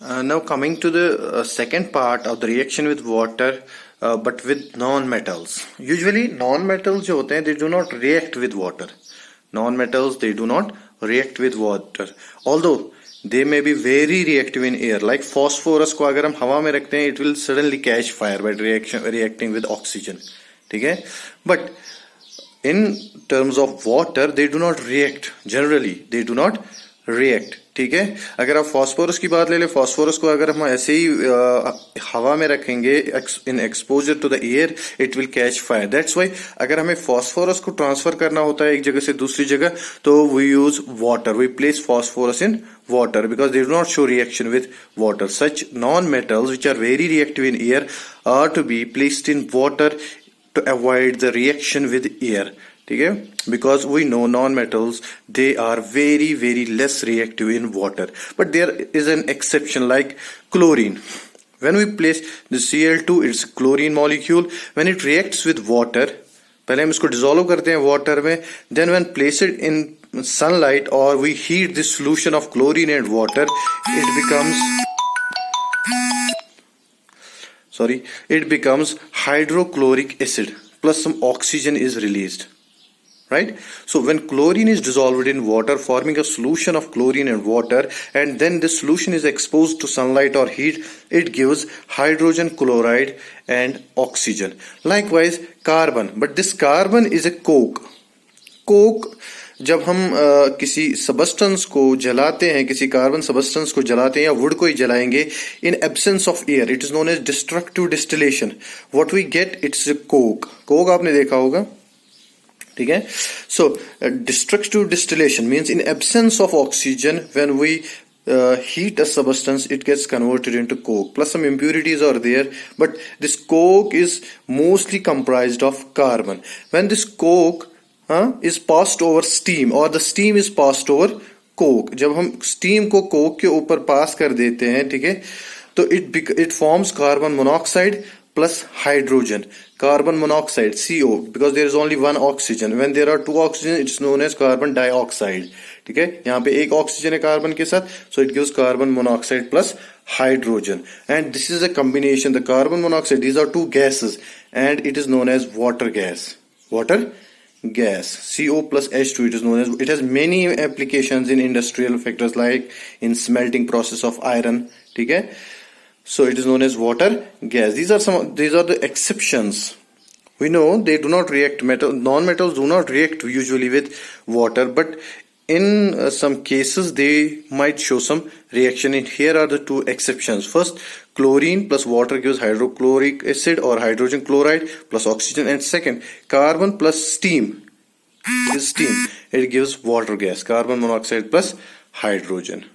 Now coming to the second part of the reaction with water, but with non-metals. Usually non-metals जो होते हैं, they do not react with water. Non-metals, they do not react with water. Although they may be very reactive in air. Like phosphorus को अगर हम हवा में रखते हैं, it will suddenly catch fire by reacting with oxygen. ठीक है? But in terms of water, they do not react. Generally, they do not react. ठीक है, अगर आप फास्फोरस की बात ले ले, फास्फोरस को अगर हम ऐसे ही हवा में रखेंगे in exposure to the air, it will catch fire. That's why अगर हमें फास्फोरस को ट्रांसफर करना होता है एक जगह से दूसरी जगह, तो we use water. We place phosphorus in water because they do not show reaction with water. Such non-metals which are very reactive in air are to be placed in water to avoid the reaction with air. ठीक है, because we know non-metals, they are very less reactive in water. But there is an exception like chlorine. When we place the Cl2, it's a chlorine molecule. When it reacts with water, पहले हम इसको dissolve करते हैं water में, then when placed in sunlight or we heat this solution of chlorine and water, it becomes hydrochloric acid plus some oxygen is released. Right? So when chlorine is dissolved in water, forming a solution of chlorine and water, and then this solution is exposed to sunlight or heat, it gives hydrogen chloride and oxygen. Likewise, carbon. But this carbon is a coke. Coke, जब हम किसी substance को जलाते हैं, किसी carbon substance को जलाते हैं या वुड को ही जलाएंगे, in absence of air, it is known as destructive distillation. What we get, it's a coke. Coke आपने देखा होगा. ठीक है, सो destructive distillation means in absence of oxygen, when we heat a substance, it gets converted into coke. Plus some impurities are there, but this coke is mostly comprised of carbon. When this coke is passed over steam, or the steam is passed over coke, जब हम steam को coke के ऊपर pass कर देते हैं, ठीक है, तो it forms carbon monoxide plus hydrogen. Carbon monoxide, CO, because there is only one oxygen. When there are two oxygen, it's known as carbon dioxide. ठीक है, यहाँ पे एक ऑक्सीजन है कार्बन के साथ, so it gives carbon monoxide plus hydrogen. And this is a combination, the carbon monoxide, these are two gases, and it is known as water gas. Water gas, CO plus H2, it is known as, it has many applications in industrial factors like in smelting process of iron. ठीक है, so it is known as water gas. These are the exceptions. We know they do not react. Non-metals do not react usually with water, but in some cases they might show some reaction. And here are the two exceptions. First, chlorine plus water gives hydrochloric acid or hydrogen chloride plus oxygen. And second, carbon plus steam is steam. It gives water gas, carbon monoxide plus hydrogen.